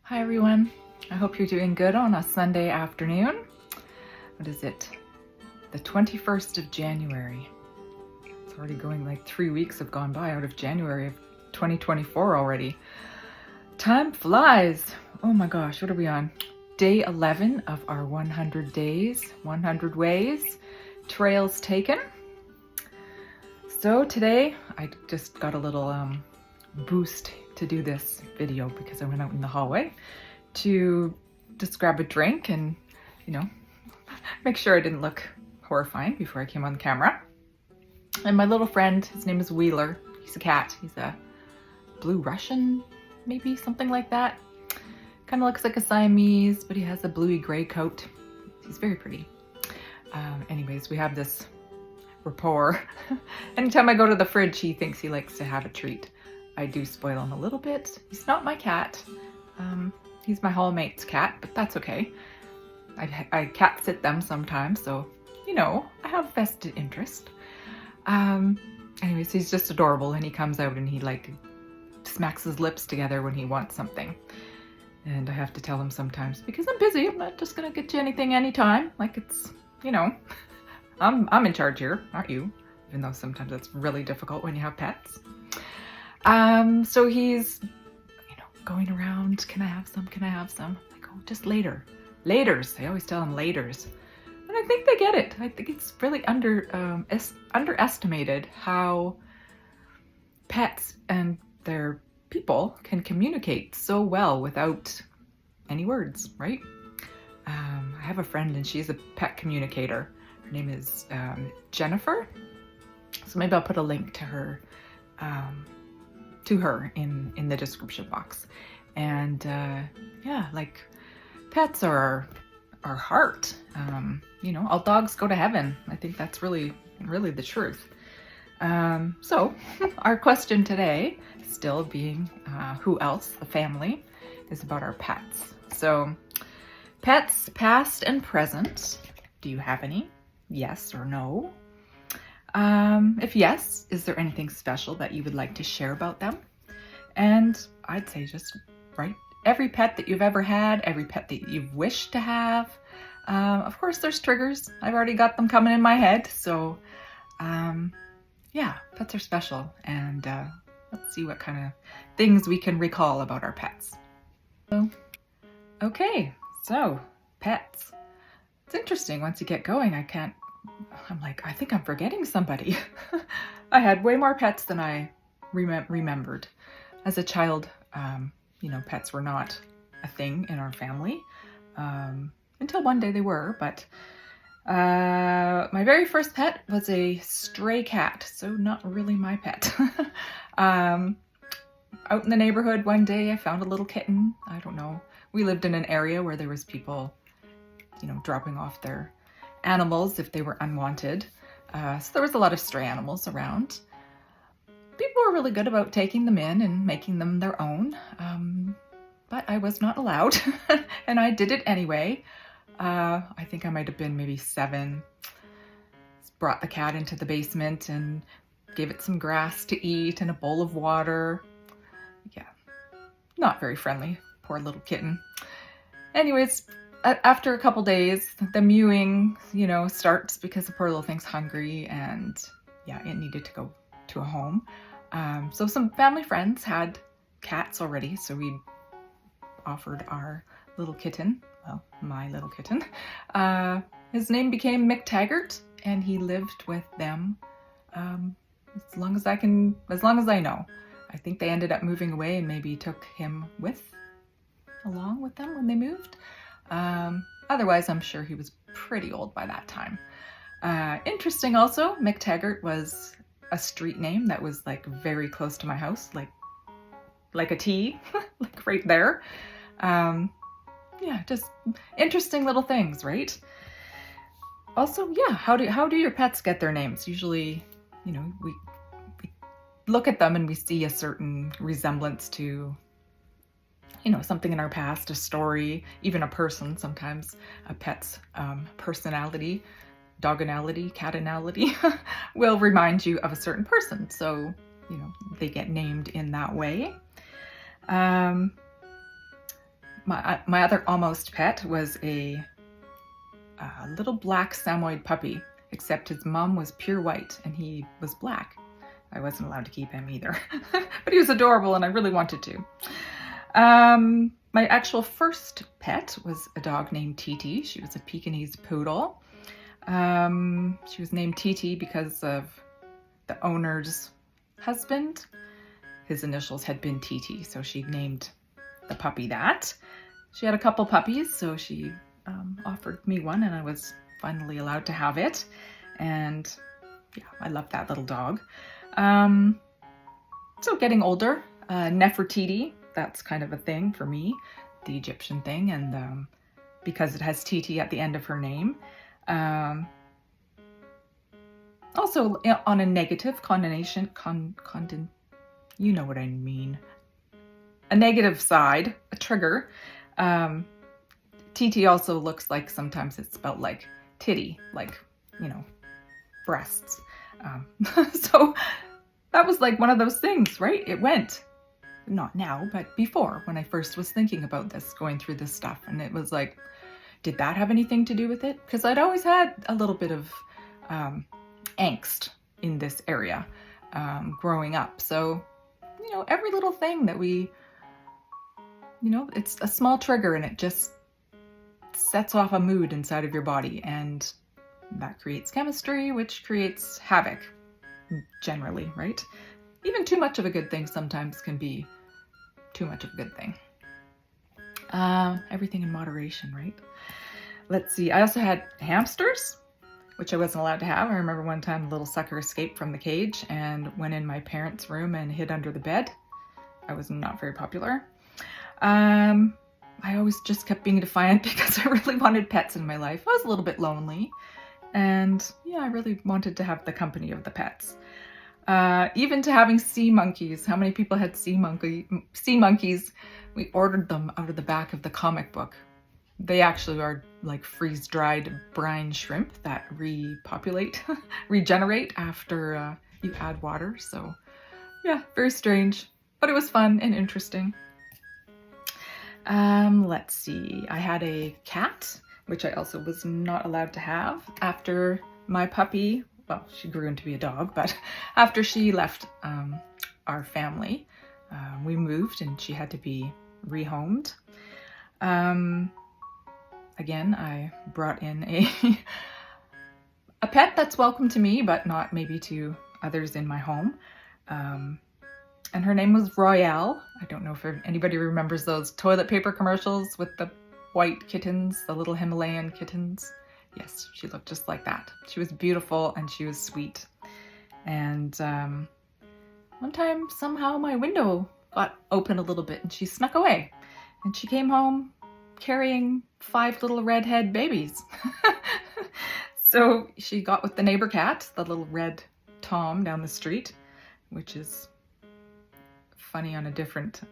Hi everyone, I hope you're doing good on a Sunday afternoon. What is it? The 21st of January. It's already going like 3 weeks have gone by out of January of 2024 already. Time flies. Oh my gosh, what are we on? Day 11 of our 100 days, 100 ways, trails taken. So today I just got a little boost to do this video because I went out in the hallway to just grab a drink and, make sure I didn't look horrifying before I came on the camera. And my little friend, his name is Wheeler. He's a cat. He's a blue Russian, maybe something like that. Kind of looks like a Siamese, but he has a bluey gray coat. He's very pretty. Anyways, we have this rapport. Anytime I go to the fridge, he thinks he likes to have a treat. I do spoil him a little bit. He's not my cat. He's my hallmate's cat, but that's okay. I cat sit them sometimes, so, I have vested interest. Anyways, he's just adorable, and he comes out and he smacks his lips together when he wants something. And I have to tell him sometimes, because I'm busy, I'm not just gonna get you anything anytime. Like it's, I'm in charge here, not you. Even though sometimes that's really difficult when you have pets. So he's, going around, can I have some? Can I have some? I go, just later. Laters. I always tell them laters. And I think they get it. I think it's really underestimated how pets and their people can communicate so well without any words, right? I have a friend and she's a pet communicator. Her name is Jennifer. So maybe I'll put a link to her in the description box. And pets are our heart. All dogs go to heaven. I think that's really the truth. So our question today, still being who else, the family, is about our pets. So pets past and present, do you have any? Yes or no? If yes, is there anything special that you would like to share about them? And I'd say just write every pet that you've ever had, every pet that you've wished to have. Of course, there's triggers. I've already got them coming in my head. So, pets are special. And let's see what kind of things we can recall about our pets. Okay, so pets. It's interesting once you get going. I think I'm forgetting somebody. I had way more pets than I remembered. As a child, pets were not a thing in our family until one day they were, but my very first pet was a stray cat, so not really my pet. Out in the neighborhood one day, I found a little kitten. I don't know. We lived in an area where there was people, dropping off their animals if they were unwanted. So there was a lot of stray animals around. People were really good about taking them in and making them their own, but I was not allowed, and I did it anyway. I think I might have been maybe 7. Brought the cat into the basement and gave it some grass to eat and a bowl of water. Yeah, not very friendly, poor little kitten. Anyways, after a couple days, the mewing, starts because the poor little thing's hungry and it needed to go to a home. So some family friends had cats already, so we offered our little kitten, my little kitten. His name became Mick Taggart, and he lived with them as long as I know. I think they ended up moving away and maybe took him along with them when they moved. Otherwise, I'm sure he was pretty old by that time. Interesting also, Mick Taggart was a street name that was very close to my house, like a T, like right there. Just interesting little things, right? Also, how do your pets get their names? Usually, we look at them and we see a certain resemblance to, something in our past, a story, even a person. Sometimes a pet's personality, doganality, catanality will remind you of a certain person. So, they get named in that way. My other almost pet was a little black Samoyed puppy, except his mom was pure white and he was black. I wasn't allowed to keep him either, but he was adorable and I really wanted to. My actual first pet was a dog named Titi. She was a Pekingese poodle. She was named Titi because of the owner's husband. His initials had been Titi, so she named the puppy that. She had a couple puppies, so she offered me one and I was finally allowed to have it. And yeah, I love that little dog. So getting older, Nefertiti, that's kind of a thing for me, the Egyptian thing, and because it has Titi at the end of her name. Also on a negative connotation, you know what I mean. A negative side, a trigger. Titi also looks like sometimes it's spelled like titty, like, you know, breasts. So that was like one of those things, right? It went. Not now, but before, when I first was thinking about this, going through this stuff. And it was like, did that have anything to do with it? Because I'd always had a little bit of angst in this area growing up. So, you know, every little thing that we, you know, it's a small trigger and it just sets off a mood inside of your body. And that creates chemistry, which creates havoc, generally, right? Even too much of a good thing sometimes can be too much of a good thing. Everything in moderation, right? Let's see. I also had hamsters, which I wasn't allowed to have. I remember one time a little sucker escaped from the cage and went in my parents' room and hid under the bed. I was not very popular. I always just kept being defiant because I really wanted pets in my life. I was a little bit lonely. And yeah, I really wanted to have the company of the pets. Even to having sea monkeys. How many people had sea monkeys? We ordered them out of the back of the comic book. They actually are like freeze-dried brine shrimp that regenerate after you add water. So yeah, very strange, but it was fun and interesting. Let's see. I had a cat, which I also was not allowed to have after my puppy. Well, she grew into be a dog, but after she left our family, we moved and she had to be rehomed. Again, I brought in a pet that's welcome to me, but not maybe to others in my home. And her name was Royale. I don't know if anybody remembers those toilet paper commercials with the white kittens, the little Himalayan kittens. Yes, she looked just like that. She was beautiful and she was sweet. And one time, somehow my window got open a little bit and she snuck away. And she came home carrying 5 little redhead babies. So she got with the neighbor cat, the little red Tom down the street, which is funny in a different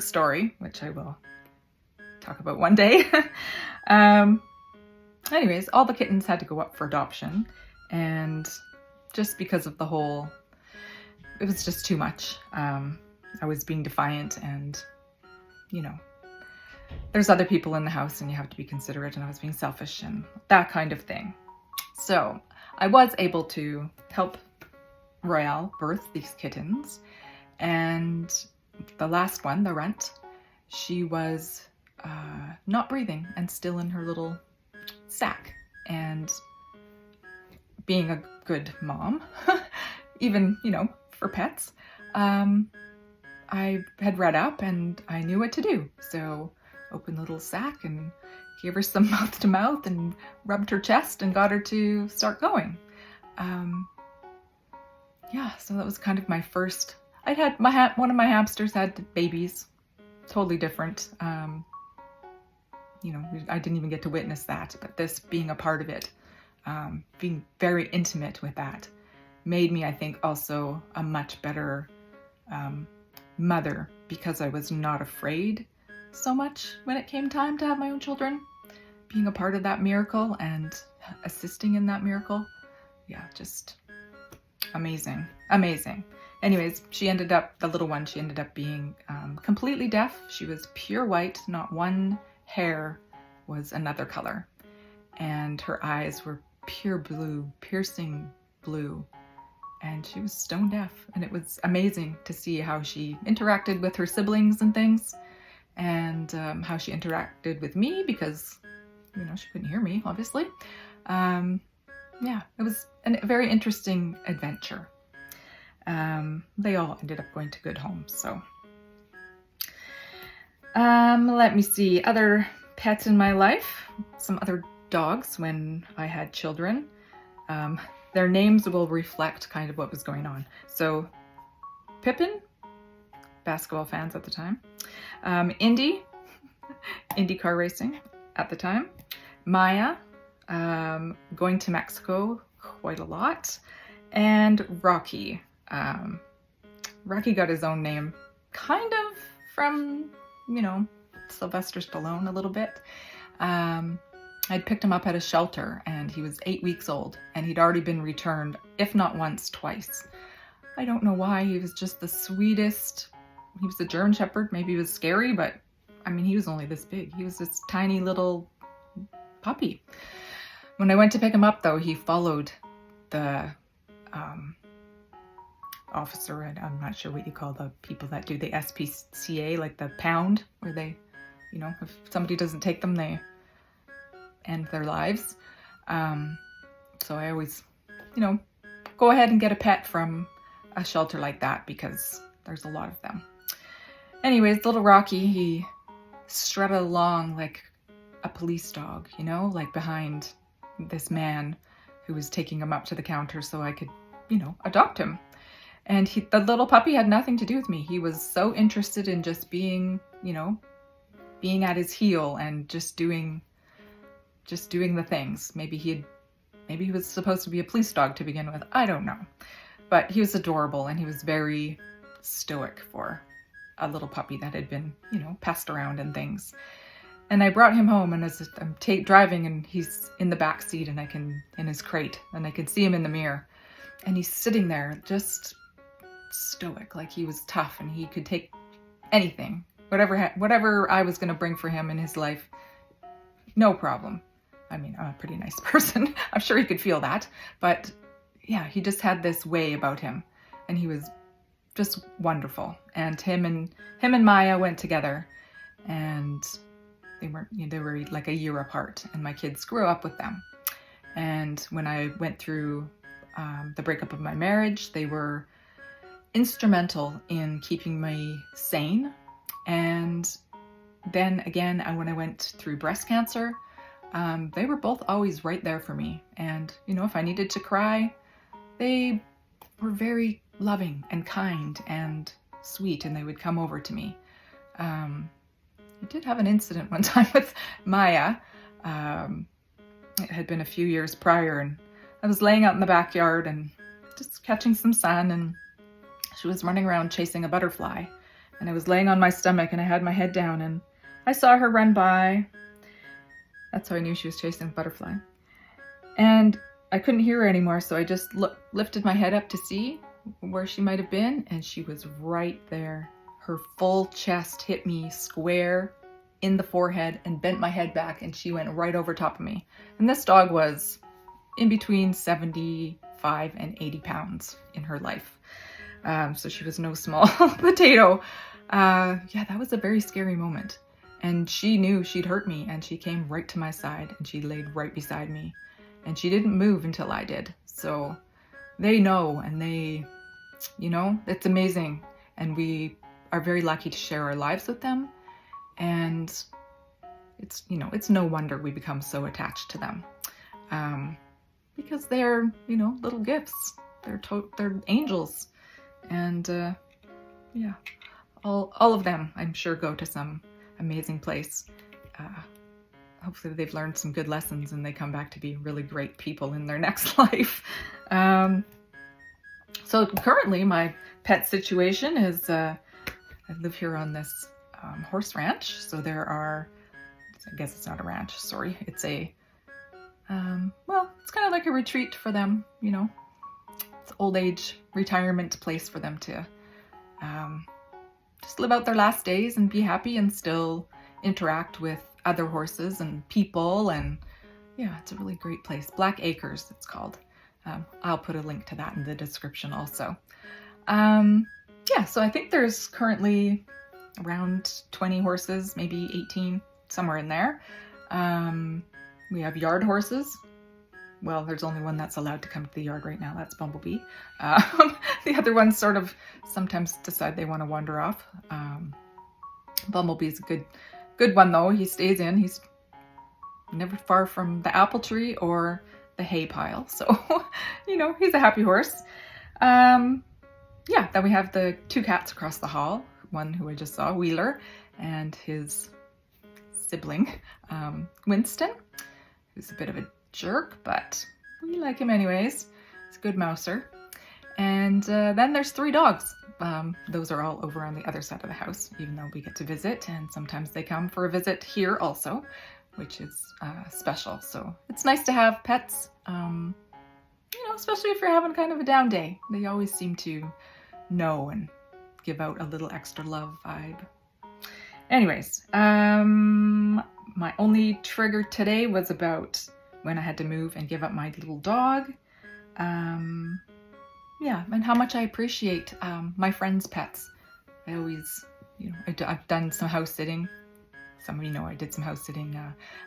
story, which I will talk about one day. Anyways, all the kittens had to go up for adoption, and just because of the whole, it was just too much. I was being defiant and, you know, there's other people in the house and you have to be considerate, and I was being selfish and that kind of thing. So I was able to help Royale birth these kittens, and the last one, the runt, she was not breathing and still in her little sack. And being a good mom, even, you know, for pets, I had read up and I knew what to do. So opened the little sack and gave her some mouth to mouth and rubbed her chest and got her to start going. Yeah, so that was kind of my first. I'd had one of my hamsters had babies, totally different. You know, I didn't even get to witness that, but this being a part of it, being very intimate with that, made me, I think, also a much better mother, because I was not afraid so much when it came time to have my own children. Being a part of that miracle and assisting in that miracle, yeah, just amazing, amazing. anyways, the little one, she ended up being completely deaf. She was pure white, not one hair was another color. And her eyes were pure blue, piercing blue. And she was stone deaf. And it was amazing to see how she interacted with her siblings and things. And how she interacted with me because, she couldn't hear me, obviously. Yeah, it was a very interesting adventure. They all ended up going to good homes, so. Let me see, other pets in my life, some other dogs when I had children. Their names will reflect kind of what was going on. So, Pippin, basketball fans at the time. Indy, IndyCar racing at the time. Maya, going to Mexico quite a lot. And Rocky. Rocky got his own name kind of from, Sylvester Stallone a little bit. I'd picked him up at a shelter and he was 8 weeks old and he'd already been returned, if not once, twice. I don't know why. He was just the sweetest. He was a German Shepherd. Maybe he was scary, but he was only this big. He was this tiny little puppy. When I went to pick him up though, he followed the officer, and I'm not sure what you call the people that do the SPCA, like the pound, where they, if somebody doesn't take them, they end their lives. So I always, go ahead and get a pet from a shelter like that because there's a lot of them. Anyways, little Rocky, he strutted along like a police dog, like behind this man who was taking him up to the counter so I could, adopt him. And the little puppy had nothing to do with me. He was so interested in just being, being at his heel and just doing the things. Maybe he was supposed to be a police dog to begin with. I don't know. But he was adorable and he was very stoic for a little puppy that had been, passed around and things. And I brought him home, and as I'm driving and he's in the back seat and in his crate, and I could see him in the mirror, and he's sitting there just stoic, like he was tough and he could take anything, whatever I was going to bring for him in his life, no problem. I'm a pretty nice person. I'm sure he could feel that, but yeah, he just had this way about him, and he was just wonderful. And him and Maya went together, and they were like a year apart, and my kids grew up with them. And when I went through the breakup of my marriage, they were instrumental in keeping me sane. And then again, when I went through breast cancer, they were both always right there for me. And, if I needed to cry, they were very loving and kind and sweet, and they would come over to me. I did have an incident one time with Maya. It had been a few years prior, and I was laying out in the backyard and just catching some sun, and she was running around chasing a butterfly. And I was laying on my stomach and I had my head down, and I saw her run by. That's how I knew she was chasing a butterfly. And I couldn't hear her anymore, so I just lifted my head up to see where she might have been, and she was right there. Her full chest hit me square in the forehead and bent my head back, and she went right over top of me. And this dog was in between 75 and 80 pounds in her life. So she was no small potato. Yeah, that was a very scary moment. And she knew she'd hurt me, and she came right to my side, and she laid right beside me. And she didn't move until I did. So they know, and it's amazing. And we are very lucky to share our lives with them. And it's no wonder we become so attached to them. Because they're, little gifts. They're angels. And yeah, all of them, I'm sure, go to some amazing place. Hopefully they've learned some good lessons and they come back to be really great people in their next life. So currently my pet situation is, I live here on this horse ranch. So there are, I guess it's not a ranch, sorry. It's a, it's kind of like a retreat for them, It's old age retirement place for them to just live out their last days and be happy and still interact with other horses and people. And yeah, it's a really great place. Black Acres, it's called. I'll put a link to that in the description also. Yeah, so I think there's currently around 20 horses, maybe 18, somewhere in there. We have yard horses. Well, there's only one that's allowed to come to the yard right now. That's Bumblebee. The other ones sort of sometimes decide they want to wander off. Bumblebee's a good one though. He stays in. He's never far from the apple tree or the hay pile. So, you know, he's a happy horse. Yeah, then we have the 2 cats across the hall. One who I just saw, Wheeler, and his sibling, Winston, who's a bit of a jerk, but we like him anyways. He's a good mouser. And then there's 3 dogs. Those are all over on the other side of the house, even though we get to visit, and sometimes they come for a visit here also, which is special. So it's nice to have pets, you know, especially if you're having kind of a down day. They always seem to know and give out a little extra love vibe. Anyways, my only trigger today was about when I had to move and give up my little dog. Yeah, and how much I appreciate my friends' pets. I always, you know, I've done some house sitting. Some of you know I did some house sitting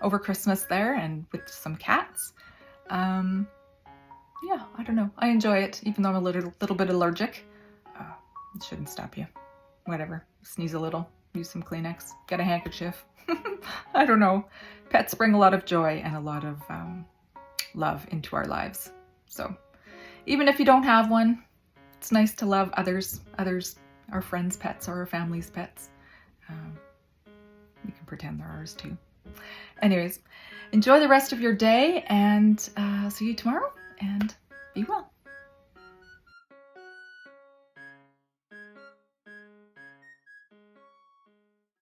over Christmas there and with some cats. Yeah, I don't know. I enjoy it, even though I'm a little bit allergic. It shouldn't stop you. Whatever. Sneeze a little. Use some Kleenex. Get a handkerchief. I don't know. Pets bring a lot of joy and a lot of love into our lives. So even if you don't have one, it's nice to love others, our friends' pets or our family's pets. You can pretend they're ours too. Anyways, enjoy the rest of your day, and I'll see you tomorrow, and